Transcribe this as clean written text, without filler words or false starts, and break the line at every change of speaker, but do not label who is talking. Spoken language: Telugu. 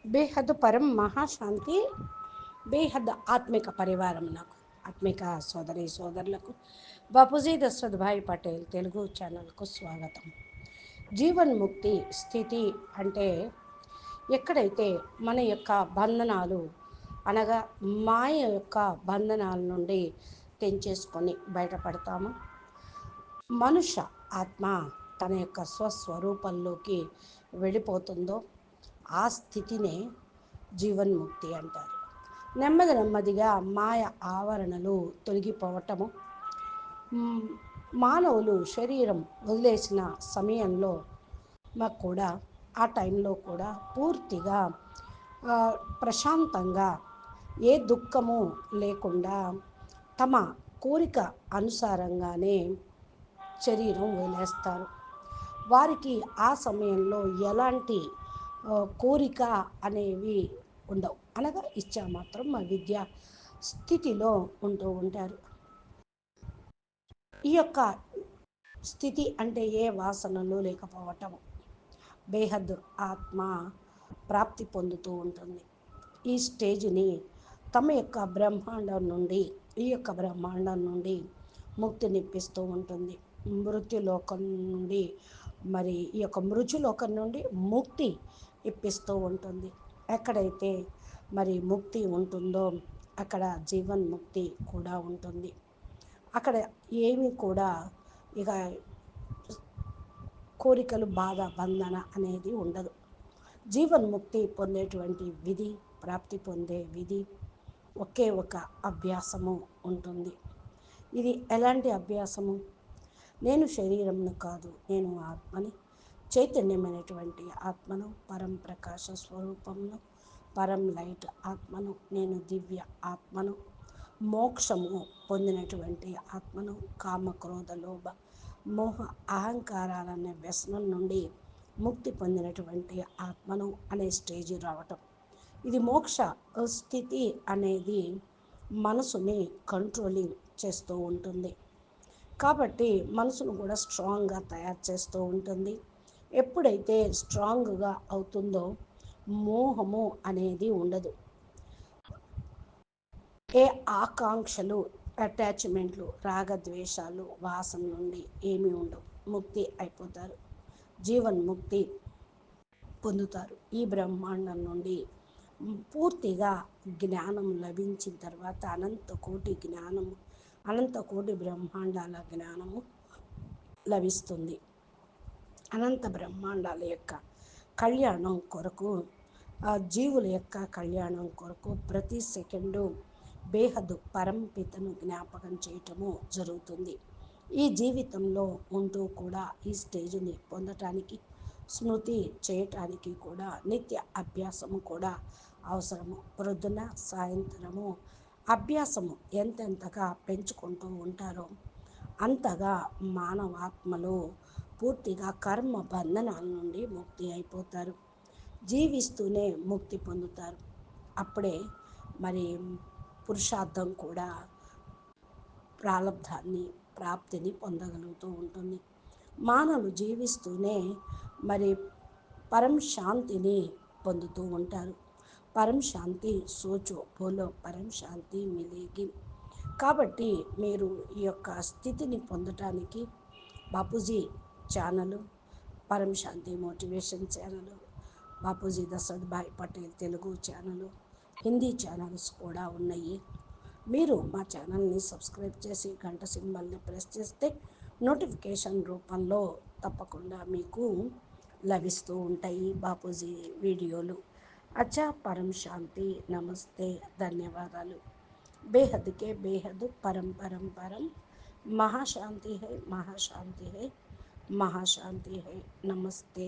బేహద్ పరం మహాశాంతి బేహద్ ఆత్మిక పరివారం నాకు ఆత్మిక సోదరి సోదరులకు బాపూజీ దశరథ్ భాయ్ పటేల్ తెలుగు ఛానల్కు స్వాగతం. జీవన్ముక్తి స్థితి అంటే ఎక్కడైతే మన యొక్క బంధనాలు అనగా మాయ యొక్క బంధనాల నుండి తెంచేసుకొని బయటపడతాము. మనుష్య ఆత్మ తన యొక్క స్వస్వరూపంలోకి వెళ్ళిపోతుందో ఆ స్థితినే జీవన్ముక్తి అంటారు. నెమ్మది నెమ్మదిగా మాయ ఆవరణలు తొలగిపోవటము, మానవులు శరీరం వదిలేసిన సమయంలో మాకు కూడా ఆ టైంలో కూడా పూర్తిగా ప్రశాంతంగా ఏ దుఃఖము లేకుండా తమ కోరిక అనుసారంగానే శరీరం వదిలేస్తారు. వారికి ఆ సమయంలో ఎలాంటి కోరిక అనేవి ఉండవు, అనగా ఇచ్చా మాత్రం మా విద్యా స్థితిలో ఉంటూ ఉంటారు. ఈ యొక్క స్థితి అంటే ఏ వాసనలు లేకపోవటం, బేహద్ ఆత్మ ప్రాప్తి పొందుతూ ఉంటుంది. ఈ స్టేజ్ని తమ యొక్క బ్రహ్మాండం నుండి ఈ యొక్క బ్రహ్మాండం నుండి ముక్తినిప్పిస్తూ ఉంటుంది. మృత్యులోకం నుండి మరి ఈ యొక్క మృత్యులోకం నుండి ముక్తి ఇప్పిస్తూ ఉంటుంది. ఎక్కడైతే మరి ముక్తి ఉంటుందో అక్కడ జీవన్ముక్తి కూడా ఉంటుంది. అక్కడ ఏమీ కూడా ఇక కోరికలు, బాధ, బంధన అనేది ఉండదు. జీవన్ముక్తి పొందేటువంటి విధి, ప్రాప్తి పొందే విధి ఒకే ఒక అభ్యాసము ఉంటుంది. ఇది ఎలాంటి అభ్యాసము? నేను శరీరంను కాదు, నేను ఆత్మని, చైతన్యమైనటువంటి ఆత్మను, పరం ప్రకాశ స్వరూపమును, పరం లైట్ ఆత్మను, నేను దివ్య ఆత్మను, మోక్షము పొందినటువంటి ఆత్మను, కామక్రోధ లోభ మోహ అహంకారాలనే వ్యసనం నుండి ముక్తి పొందినటువంటి ఆత్మను అనే స్టేజ్ రావటం. ఇది మోక్ష స్థితి అనేది మనసుని కంట్రోలింగ్ చేస్తూ ఉంటుంది. కాబట్టి మనసును కూడా స్ట్రాంగ్గా తయారు చేస్తూ ఉంటుంది. ఎప్పుడైతే స్ట్రాంగ్గా అవుతుందో మోహము అనేది ఉండదు. ఏ ఆకాంక్షలు, అటాచ్మెంట్లు, రాగద్వేషాలు, వాసన నుండి ఏమీ ఉండవు. ముక్తి అయిపోతారు, జీవన్ముక్తి పొందుతారు. ఈ బ్రహ్మాండం నుండి పూర్తిగా జ్ఞానం లభించిన తర్వాత అనంత కోటి జ్ఞానము, అనంత కోటి బ్రహ్మాండాల జ్ఞానము లభిస్తుంది. అనంత బ్రహ్మాండాల యొక్క కళ్యాణం కొరకు, జీవుల యొక్క కళ్యాణం కొరకు ప్రతి సెకండు బేహద్దు పరంపితను జ్ఞాపకం చేయటము జరుగుతుంది. ఈ జీవితంలో ఉంటూ కూడా ఈ స్టేజ్ని పొందటానికి, స్మృతి చేయటానికి కూడా నిత్య అభ్యాసము కూడా అవసరము. ప్రొద్దున సాయంత్రము అభ్యాసము ఎంతెంతగా పెంచుకుంటూ ఉంటారో అంతగా మానవాత్మలో పూర్తిగా కర్మ బంధనాల నుండి ముక్తి అయిపోతారు. జీవిస్తూనే ముక్తి పొందుతారు. అప్పుడే మరి పురుషార్థం కూడా ప్రాలబ్ధాన్ని, ప్రాప్తిని పొందగలుగుతూ ఉంటుంది. మానవులు జీవిస్తూనే మరి పరం శాంతిని పొందుతూ ఉంటారు. పరం శాంతి సోచో బోలో పరం శాంతి మిలేగి. కాబట్టి మీరు ఈ యొక్క స్థితిని పొందటానికి బాపూజీ ఛానల్, పరం శాంతి మోటివేషన్ ఛానల్, బాపూజీ దశరథ్ భాయ్ పటేల్ తెలుగు ఛానల్, హిందీ ఛానల్స్ కూడా ఉన్నాయి. మీరు మా ఛానల్ని సబ్స్క్రైబ్ చేసి గంట సింబల్ని ప్రెస్ చేస్తే నోటిఫికేషన్ రూపంలో తప్పకుండా మీకు లభిస్తూ ఉంటాయి బాపూజీ వీడియోలు. అచ్చా, పరం శాంతి, నమస్తే, ధన్యవాదాలు. बेहद के बेहद परम परम परम महाशांति है, महाशांति है, महाशांति है. नमस्ते.